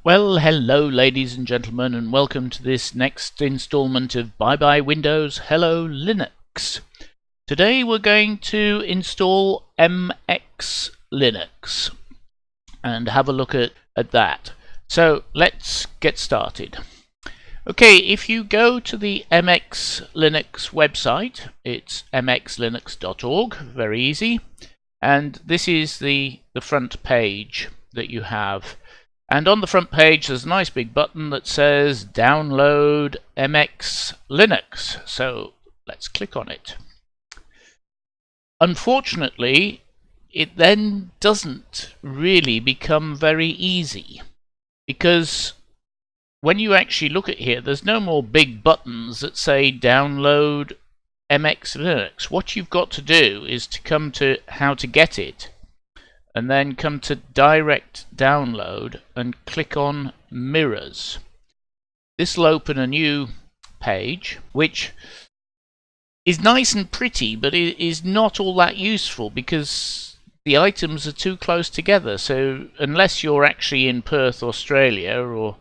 Well, hello ladies and gentlemen, and welcome to this next installment of Bye Bye Windows, Hello Linux. Today we're going to install MX Linux and have a look at that. So let's get started. Okay, if you go to the MX Linux website, it's mxlinux.org, very easy, and this is the front page that you have. And on the front page there's a nice big button that says download MX Linux. So let's click on it. Unfortunately, it then doesn't really become very easy, because when you actually look at here, there's no more big buttons that say download MX Linux. What you've got to do is to come to how to get it, and then come to direct download and click on mirrors. This will open a new page which is nice and pretty, but it is not all that useful because the items are too close together. So unless you're actually in Perth, Australia or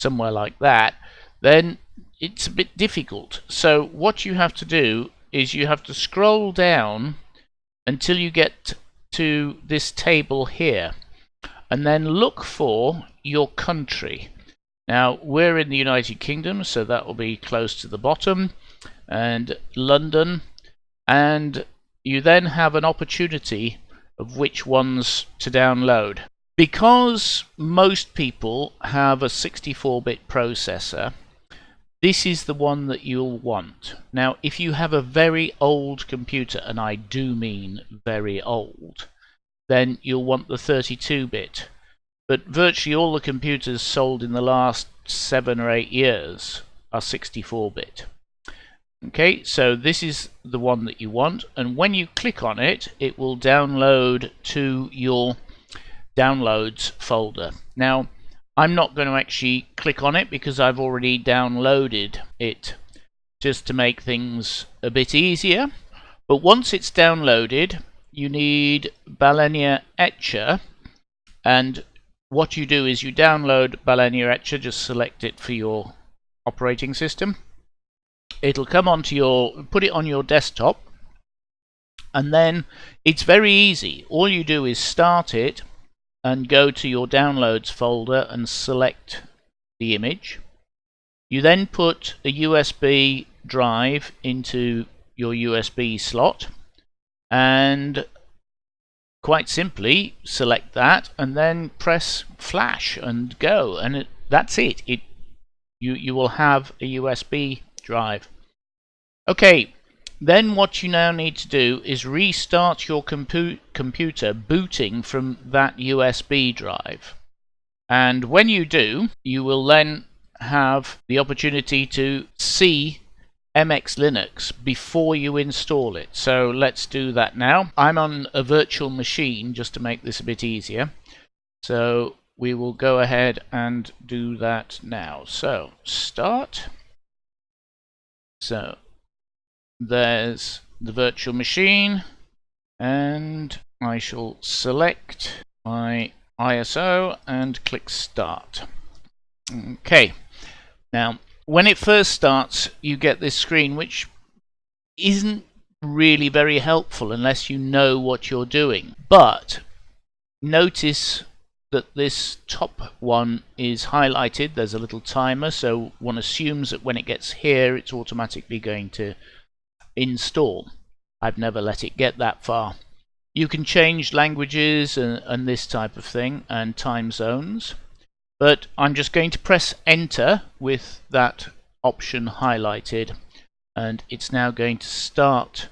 somewhere like that, then it's a bit difficult. So what you have to do is you have to scroll down until you get to this table here, and then look for your country. Now we're in the United Kingdom, so that will be close to the bottom, and London, and you then have an opportunity of which ones to download. Because most people have a 64-bit processor, this is the one that you'll want. Now, if you have a very old computer, and I do mean very old, then you'll want the 32-bit. But virtually all the computers sold in the last 7 or 8 years are 64-bit. Okay, so this is the one that you want, and when you click on it, it will download to your downloads folder. Now, I'm not going to actually click on it because I've already downloaded it, just to make things a bit easier. But once it's downloaded, you need Balenia Etcher, and what you do is you download Balenia Etcher, just select it for your operating system. It'll come onto put it on your desktop, and then it's very easy. All you do is start it and go to your downloads folder and select the image. You then put a USB drive into your USB slot, and quite simply select that and then press flash and go, and that's it. You will have a USB drive. Okay, then what you now need to do is restart your computer booting from that USB drive. And when you do, you will then have the opportunity to see MX Linux before you install it. So let's do that now. I'm on a virtual machine just to make this a bit easier. So we will go ahead and do that now. So start. So there's the virtual machine, and I shall select my ISO and click start. Okay, now when it first starts you get this screen, which isn't really very helpful unless you know what you're doing, but notice that this top one is highlighted. There's a little timer, so one assumes that when it gets here it's automatically going to install. I've never let it get that far. You can change languages and this type of thing, and time zones, but I'm just going to press enter with that option highlighted, and it's now going to start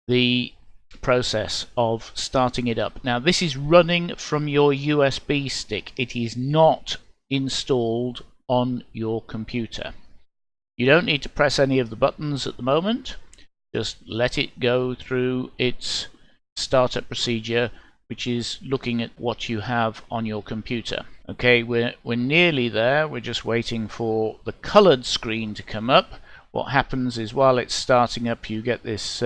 the process of starting it up. Now this is running from your USB stick. It is not installed on your computer. You don't need to press any of the buttons at the moment. Just let it go through its startup procedure, which is looking at what you have on your computer. Okay, we're nearly there. We're just waiting for the colored screen to come up. What happens is while it's starting up, you get this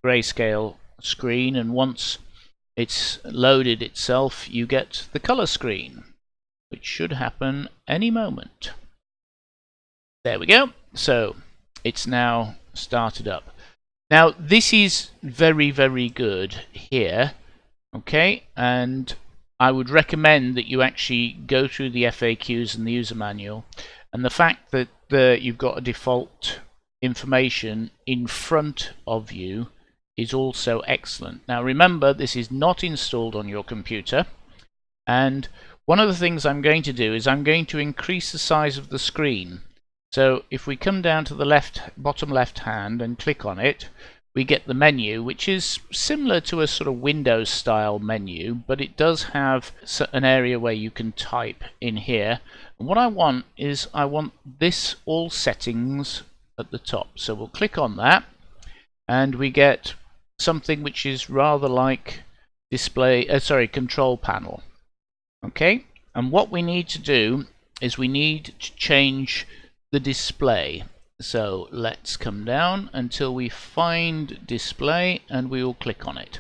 grayscale screen, and once it's loaded itself, you get the color screen. which should happen any moment. There we go. So it's now started up. Now this is very, very good here. Okay, and I would recommend that you actually go through the FAQs and the user manual, and the fact that you've got a default information in front of you is also excellent. Now remember, this is not installed on your computer, and one of the things I'm going to do is I'm going to increase the size of the screen. So if we come down to the bottom left hand and click on it, we get the menu, which is similar to a sort of Windows style menu, but it does have an area where you can type in here. And what I want is I want this all settings at the top. So we'll click on that, and we get something which is rather like control panel. Okay, and what we need to do is we need to change the display. So let's come down until we find display, and we will click on it.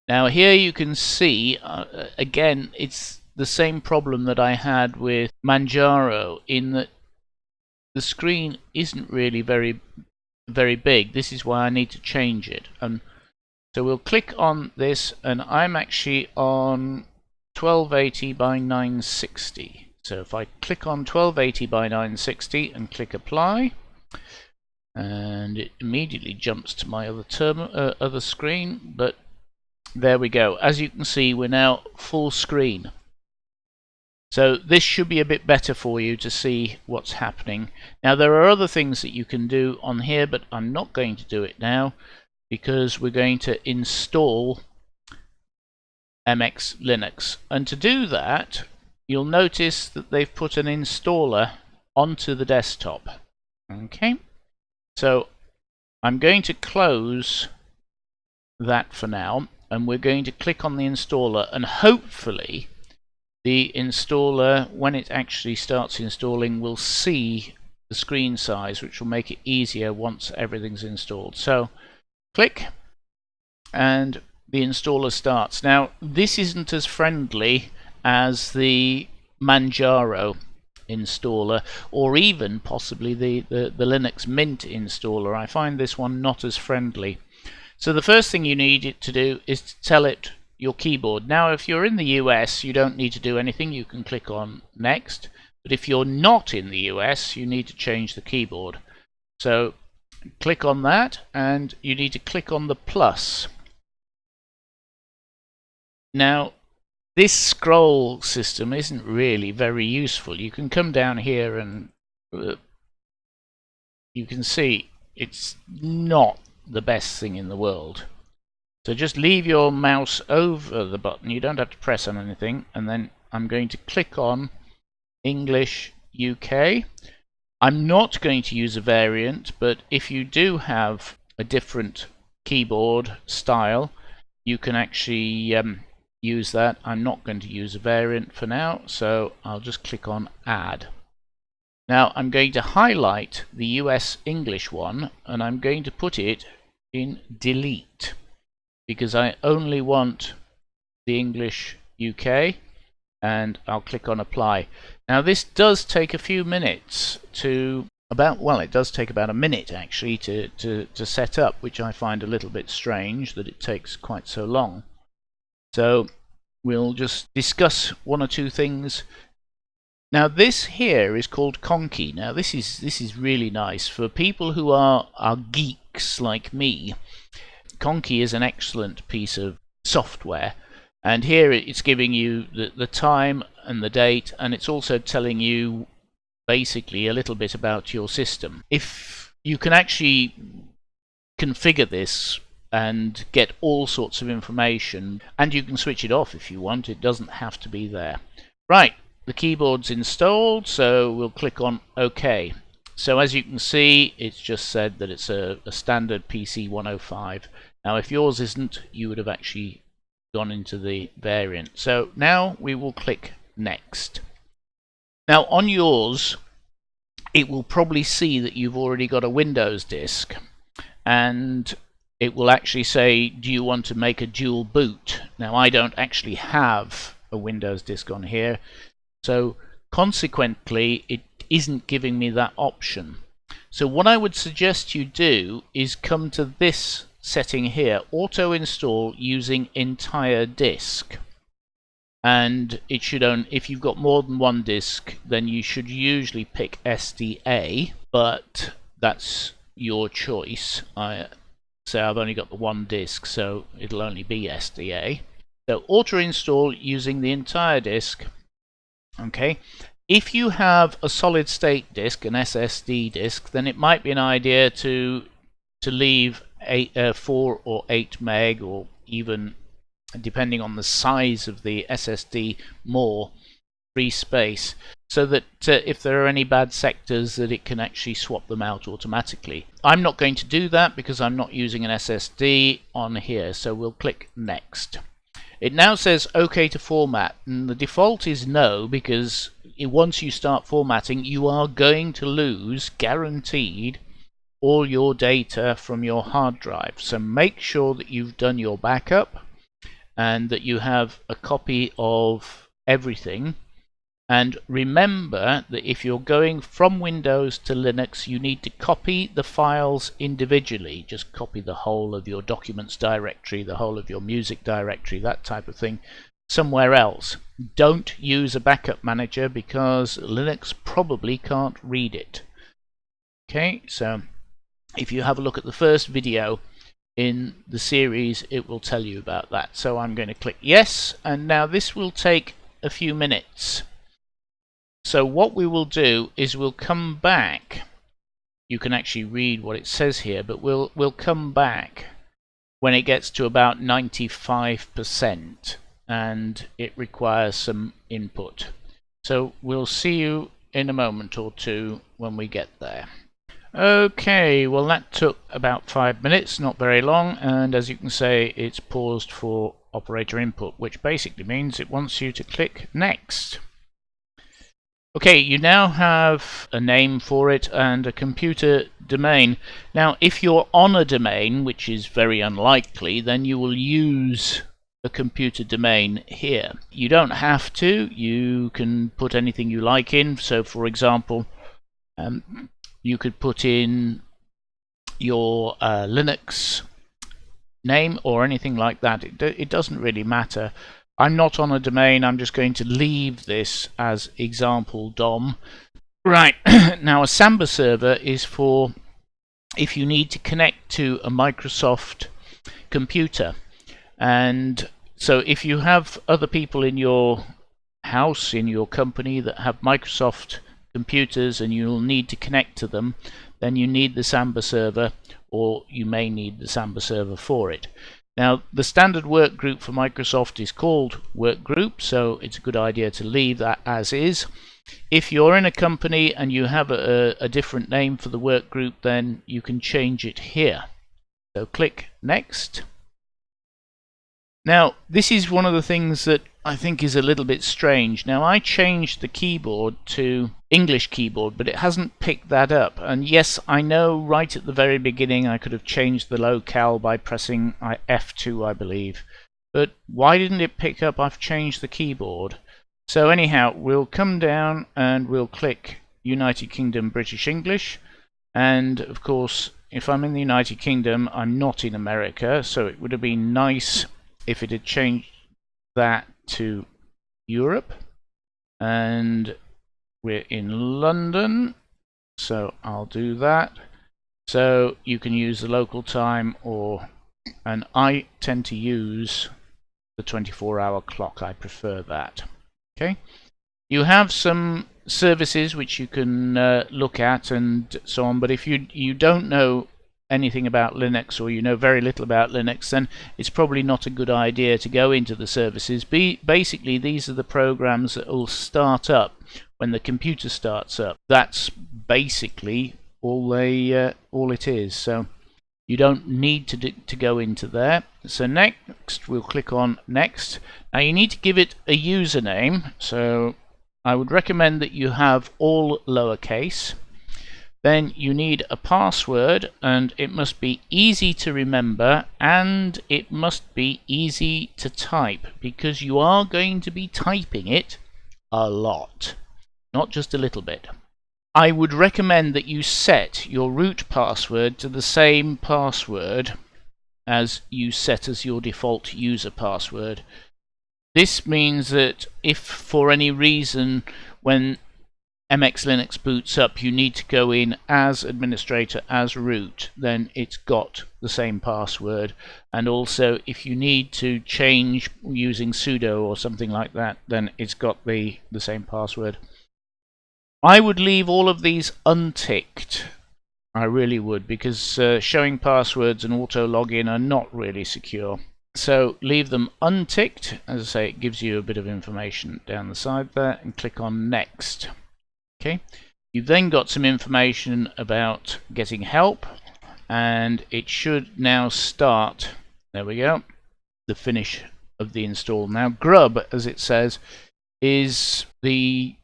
Now here you can see again, it's the same problem that I had with Manjaro, in that the screen isn't really very big. This is why I need to change it. And so we'll click on this, and I'm actually on 1280 by 960. So if I click on 1280 by 960 and click apply, and it immediately jumps to my other screen, but there we go. As you can see, we're now full screen. So this should be a bit better for you to see what's happening. Now there are other things that you can do on here, but I'm not going to do it now because we're going to install MX Linux. And to do that, you'll notice that they've put an installer onto the desktop. Okay, so I'm going to close that for now, and we're going to click on the installer, and hopefully the installer, when it actually starts installing, will see the screen size, which will make it easier once everything's installed. So click, and the installer starts. Now this isn't as friendly as the Manjaro installer, or even possibly the Linux Mint installer. I find this one not as friendly. So the first thing you need it to do is to tell it your keyboard. Now if you're in the US, you don't need to do anything. You can click on next. But if you're not in the US, you need to change the keyboard. So click on that, and you need to click on the plus. Now this scroll system isn't really very useful. You can come down here and you can see it's not the best thing in the world. So just leave your mouse over the button. You don't have to press on anything. And then I'm going to click on English UK. I'm not going to use a variant, but if you do have a different keyboard style, you can actually use that. I'm not going to use a variant for now, so I'll just click on add. Now I'm going to highlight the US English one, and I'm going to put it in delete because I only want the English UK, and I'll click on apply. Now this does take a few minutes to it does take about a minute actually to set up, which I find a little bit strange that it takes quite so long. So we'll just discuss one or two things. Now this here is called Conky. Now this is really nice for people who are geeks like me. Conky is an excellent piece of software, and here it's giving you the time and the date, and it's also telling you basically a little bit about your system. If you can actually configure this and get all sorts of information, and you can switch it off if you want. It doesn't have to be there. Right, the keyboard's installed, so we'll click on OK. So as you can see, it's just said that it's a standard PC 105. Now if yours isn't, you would have actually gone into the variant. So now we will click next. Now on yours, it will probably see that you've already got a Windows disk, and it will actually say, do you want to make a dual boot? Now I don't actually have a Windows disk on here, So consequently, it isn't giving me that option. So what I would suggest you do is come to this setting here, auto install using entire disk. And it should only, if you've got more than one disk, then you should usually pick SDA, but that's your choice. I've only got the one disk, so it'll only be SDA. So auto install using the entire disk. Okay, if you have a solid state disk, an SSD disk, then it might be an idea to leave 4 or 8 meg, or even, depending on the size of the SSD, more free space, so that if there are any bad sectors, that it can actually swap them out automatically. I'm not going to do that because I'm not using an SSD on here, so we'll click next. It now says OK to format, and the default is no, because once you start formatting, you are going to lose, guaranteed, all your data from your hard drive. So make sure that you've done your backup and that you have a copy of everything. And remember that if you're going from Windows to Linux, you need to copy the files individually. Just copy the whole of your documents directory, the whole of your music directory, that type of thing, somewhere else. Don't use a backup manager because Linux probably can't read it. Okay, so if you have a look at the first video in the series, it will tell you about that. So I'm going to click yes, and now this will take a few minutes. So what we will do is we'll come back. You can actually read what it says here, but we'll come back when it gets to about 95%, and it requires some input. So we'll see you in a moment or two when we get there. Okay, well that took about 5 minutes, not very long, and as you can say, it's paused for operator input, which basically means it wants you to click next. Okay, you now have a name for it and a computer domain. Now, if you're on a domain, which is very unlikely, then you will use a computer domain here. You don't have to. You can put anything you like in. So, for example, you could put in your Linux name or anything like that. It doesn't really matter. I'm not on a domain. I'm just going to leave this as example DOM. Right, now a Samba server is for if you need to connect to a Microsoft computer. And so if you have other people in your house, in your company, that have Microsoft computers and you'll need to connect to them, then you need the Samba server, or you may need the Samba server for it. Now, the standard work group for Microsoft is called work group, so it's a good idea to leave that as is. If you're in a company and you have a different name for the work group, then you can change it here. So click next. Now, this is one of the things that I think is a little bit strange. Now, I changed the keyboard to English keyboard, but it hasn't picked that up. And yes, I know right at the very beginning I could have changed the locale by pressing F2, I believe. But why didn't it pick up I've changed the keyboard? So anyhow, we'll come down and we'll click United Kingdom British English. And of course, if I'm in the United Kingdom, I'm not in America, so it would have been nice if it had changed that to Europe. And we're in London, so I'll do that. So you can use the local time, and I tend to use the 24-hour clock. I prefer that. Okay, you have some services which you can look at and so on, but if you don't know anything about Linux, or you know very little about Linux, then it's probably not a good idea to go into the services. Basically, these are the programs that will start up when the computer starts up. That's basically all it is. So you don't need to go into there. So next, we'll click on next. Now you need to give it a username. So I would recommend that you have all lowercase. Then you need a password, and it must be easy to remember, and it must be easy to type, because you are going to be typing it a lot, not just a little bit. I would recommend that you set your root password to the same password as you set as your default user password. This means that if for any reason when MX Linux boots up you need to go in as administrator, as root, then it's got the same password. And also if you need to change using sudo or something like that, then it's got the same password. I would leave all of these unticked. I really would, because showing passwords and auto login are not really secure. So leave them unticked. As I say, it gives you a bit of information down the side there, and click on next. Okay, you've then got some information about getting help, and it should now start. There we go, the finish of the install. Now grub, as it says, is the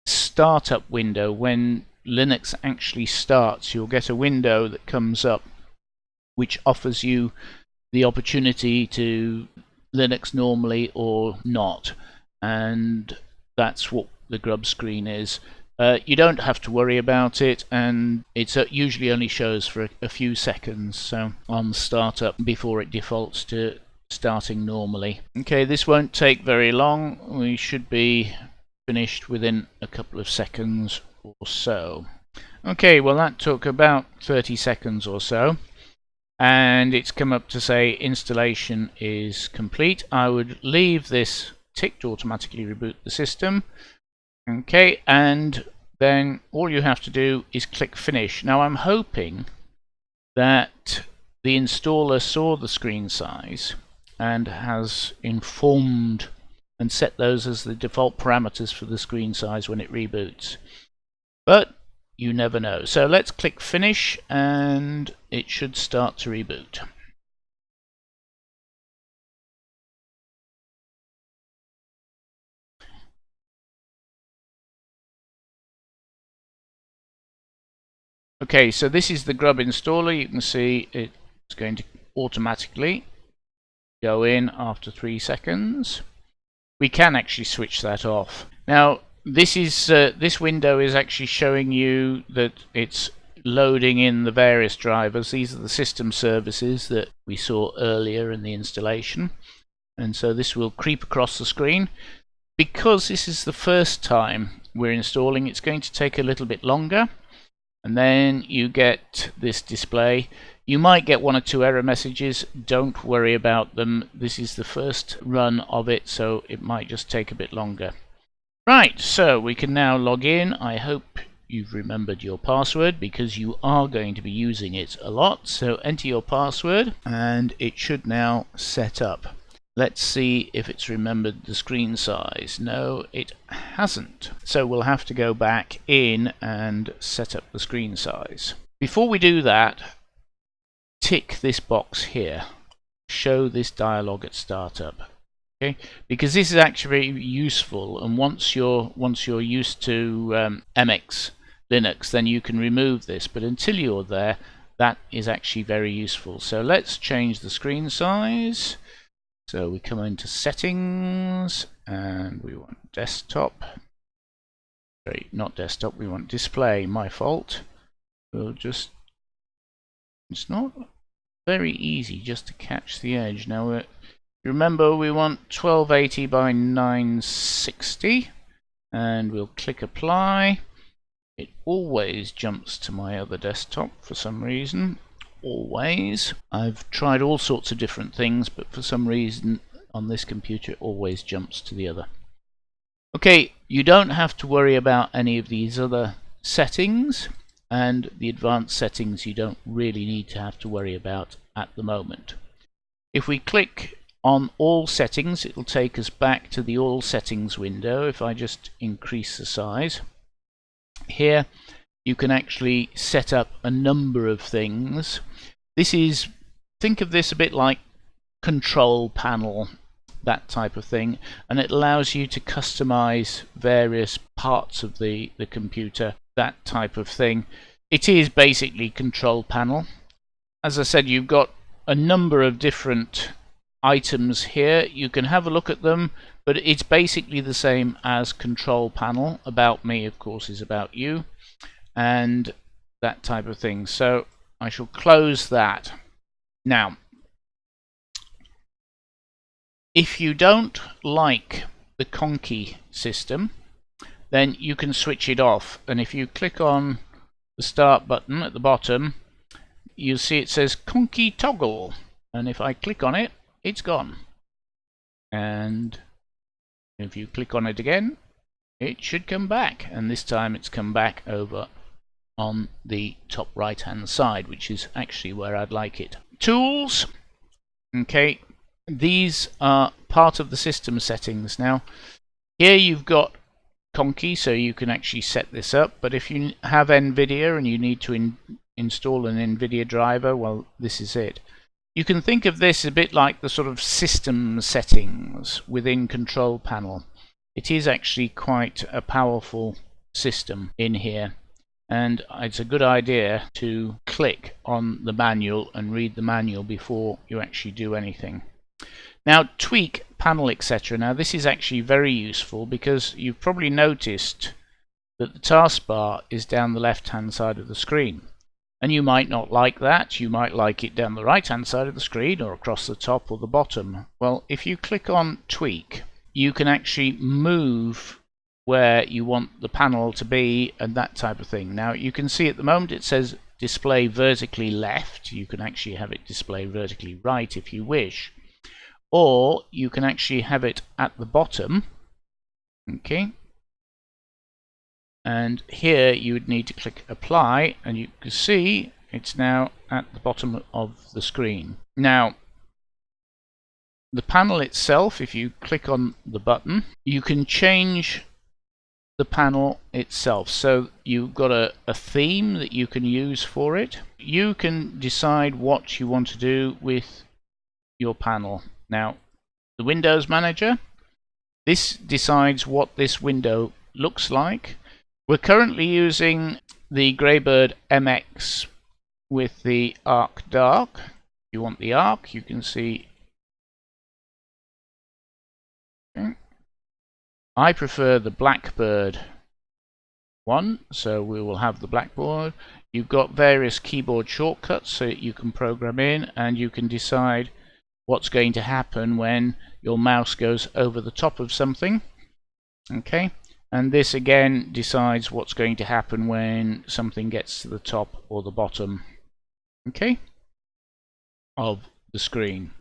startup window. When Linux actually starts, you'll get a window that comes up which offers you the opportunity to Linux normally or not, and that's what the grub screen is. You don't have to worry about it, and it usually only shows for a few seconds, so on startup, before it defaults to starting normally. Okay, this won't take very long. We should be finished within a couple of seconds or so. Okay, well that took about 30 seconds or so, and it's come up to say installation is complete. I would leave this ticked, automatically reboot the system. Okay, and then all you have to do is click finish. Now I'm hoping that the installer saw the screen size and has informed and set those as the default parameters for the screen size when it reboots. But you never know. So let's click finish and it should start to reboot. Okay, so this is the grub installer. You can see it's going to automatically go in after 3 seconds. We can actually switch that off. Now this window is actually showing you that it's loading in the various drivers. These are the system services that we saw earlier in the installation, and so this will creep across the screen. Because this is the first time we're installing, it's going to take a little bit longer, and then you get this display. You might get 1 or 2 error messages. Don't worry about them. This is the first run of it, so it might just take a bit longer. Right, so we can now log in. I hope you've remembered your password, because you are going to be using it a lot. So enter your password and it should now set up. Let's see if it's remembered the screen size. No, it hasn't. So we'll have to go back in and set up the screen size. Before we do that, tick this box here. Show this dialog at startup. Okay, because this is actually useful, and once you're used to MX Linux, then you can remove this. But until you're there, that is actually very useful. So let's change the screen size. So we come into settings and we want desktop. Sorry, not desktop, we want display. My fault. We'll just, it's not very easy just to catch the edge. Now remember, we want 1280 by 960, and we'll click apply. It always jumps to my other desktop for some reason. Always. I've tried all sorts of different things, but for some reason on this computer it always jumps to the other. Okay, you don't have to worry about any of these other settings, and the advanced settings you don't really need to have to worry about at the moment. If we click on all settings, it will take us back to the all settings window. If I just increase the size, here you can actually set up a number of things. This is, think of this a bit like control panel, that type of thing, and it allows you to customize various parts of the computer, that type of thing. It is basically control panel. As I said, you've got a number of different items here. You can have a look at them, but it's basically the same as control panel. About me, of course, is about you, and that type of thing. So I shall close that. Now, if you don't like the Conky system, then you can switch it off. And if you click on the start button at the bottom, you'll see it says Conky toggle. And if I click on it, it's gone. And if you click on it again, it should come back. And this time it's come back over on the top right hand side, which is actually where I'd like it. Tools. Okay, these are part of the system settings. Now, here you've got Conky, so you can actually set this up, but if you have NVIDIA and you need to install an NVIDIA driver, well, this is it. You can think of this a bit like the sort of system settings within Control Panel. It is actually quite a powerful system in here, and it's a good idea to click on the manual and read the manual before you actually do anything. Now, tweak panel, etc. Now, this is actually very useful because you've probably noticed that the taskbar is down the left hand side of the screen. And you might not like that. You might like it down the right hand side of the screen or across the top or the bottom. Well, if you click on tweak, you can actually move where you want the panel to be and that type of thing. Now, you can see at the moment it says display vertically left. You can actually have it display vertically right if you wish. Or you can actually have it at the bottom. Okay. And here you would need to click apply, and you can see it's now at the bottom of the screen. Now, the panel itself, if you click on the button, you can change the panel itself. So you've got a theme that you can use for it. You can decide what you want to do with your panel. Now, the Windows Manager, this decides what this window looks like. We're currently using the Greybird MX with the Arc Dark. If you want the Arc, you can see. Okay. I prefer the Blackbird one, so we will have the Blackboard. You've got various keyboard shortcuts so you can program in, and you can decide what's going to happen when your mouse goes over the top of something. Okay, and this again decides what's going to happen when something gets to the top or the bottom, okay, of the screen.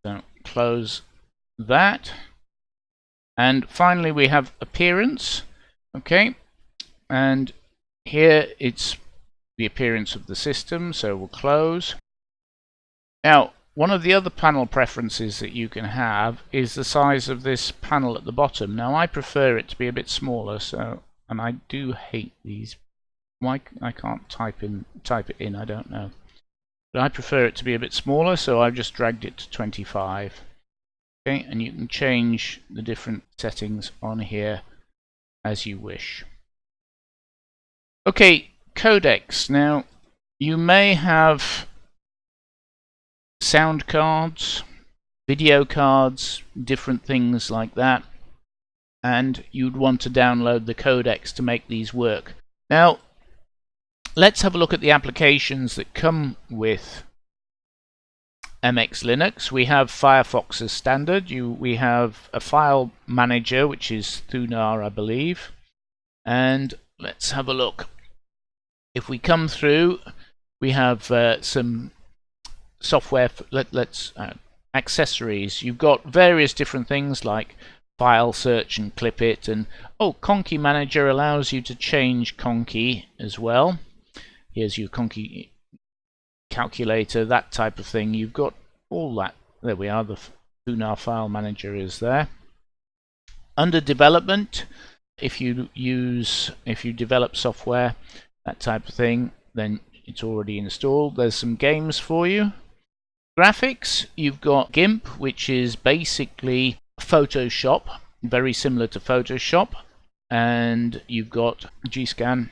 So close that, and finally we have appearance. Okay, and here it's the appearance of the system, so we'll close. Now, one of the other panel preferences that you can have is the size of this panel at the bottom. Now, I prefer it to be a bit smaller, so, and I do hate these. Why I can't type it in, I don't know. But I prefer it to be a bit smaller, so I've just dragged it to 25. Okay, and you can change the different settings on here as you wish. Okay, codecs. Now, you may have sound cards, video cards, different things like that, and you'd want to download the codecs to make these work. Now, let's have a look at the applications that come with MX Linux. We have Firefox as standard. We have a file manager, which is Thunar, I believe. And let's have a look. If we come through, we have some software, accessories. You've got various different things like file search and clip it, and Conky Manager allows you to change Conky as well. Here's your Conky calculator, that type of thing. You've got all that. There we are, the Thunar file manager is there. Under development, if you develop software, that type of thing, then it's already installed. There's some games for you. Graphics, you've got GIMP, which is basically Photoshop, very similar to Photoshop, and you've got Gscan,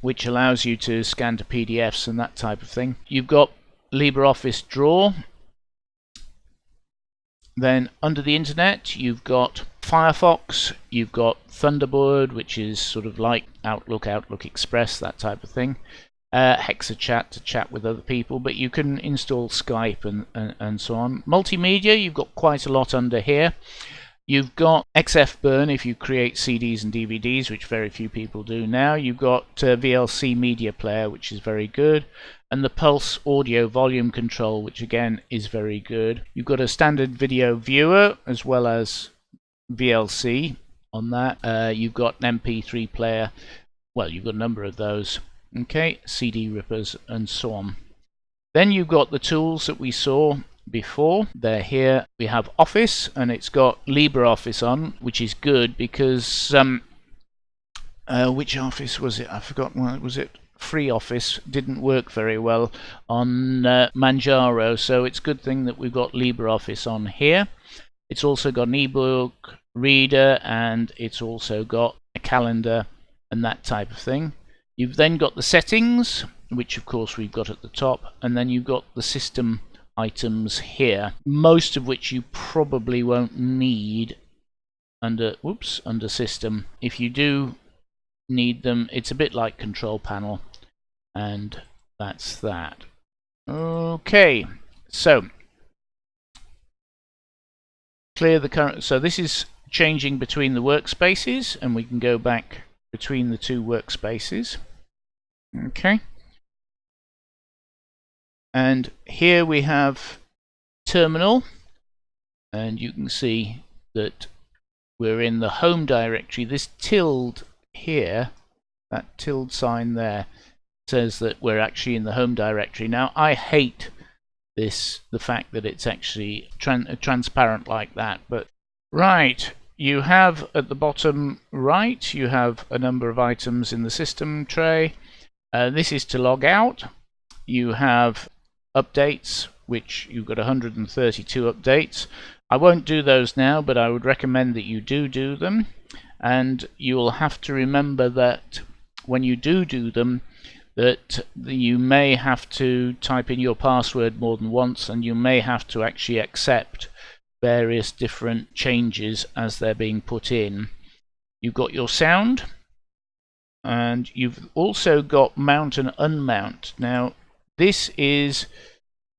which allows you to scan to PDFs and that type of thing. You've got LibreOffice Draw, Then under the internet, you've got Firefox, you've got Thunderbird, which is sort of like Outlook, Outlook Express, that type of thing. HexaChat to chat with other people, but you can install Skype and so on. Multimedia, you've got quite a lot under here. You've got XFburn if you create CDs and DVDs, which very few people do now. You've got VLC Media Player, which is very good, and the Pulse Audio Volume Control, which again is very good. You've got a standard video viewer as well as VLC on that. You've got an MP3 player. Well, you've got a number of those. Okay, CD rippers and so on. Then you've got the tools that we saw before. They're here. We have Office, and it's got LibreOffice on, which is good because which Office was it? I forgot. Was it Free Office? Didn't work very well on Manjaro, so it's a good thing that we've got LibreOffice on here. It's also got an ebook reader, and it's also got a calendar and that type of thing. You've then got the settings, which of course we've got at the top, and then you've got the system items here, most of which you probably won't need under system. If you do need them, it's a bit like control panel, and that's that. Okay, so clear the current. So this is changing between the workspaces, and we can go back between the two workspaces. Okay. And here we have terminal, and you can see that we're in the home directory. This tilde here, that tilde sign there, says that we're actually in the home directory. Now I hate this, the fact that it's actually transparent like that, but right, you have at the bottom right, you have a number of items in the system tray. This is to log out. You have updates, which you've got 132 updates. I won't do those now, but I would recommend that you do them, and you'll have to remember that when you do them, that you may have to type in your password more than once, and you may have to actually accept various different changes as they're being put in. You've got your sound, and you've also got mount and unmount. Now this is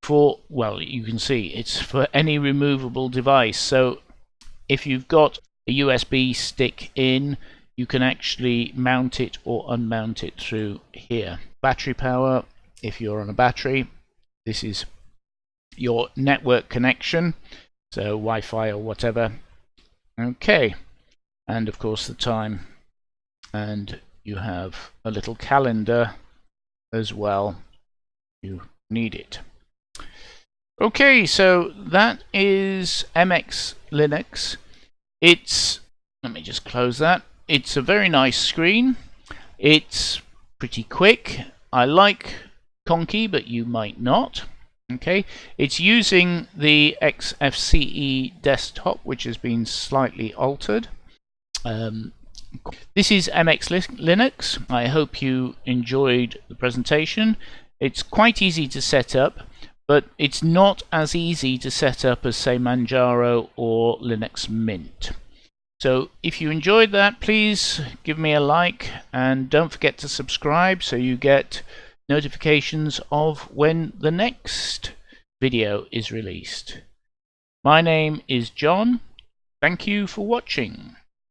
for, well, you can see it's for any removable device. So if you've got a USB stick in, you can actually mount it or unmount it through here. Battery power, if you're on a battery, this is your network connection, so Wi-Fi or whatever. Okay, and of course the time, and you have a little calendar as well. You need it. Okay, so that is MX Linux. It's, let me just close that. It's a very nice screen. It's pretty quick. I like Conky, but you might not. Okay, it's using the XFCE desktop, which has been slightly altered. This is MX Linux. I hope you enjoyed the presentation. It's quite easy to set up, but it's not as easy to set up as, say, Manjaro or Linux Mint. So if you enjoyed that, please give me a like, and don't forget to subscribe so you get notifications of when the next video is released. My name is John. Thank you for watching.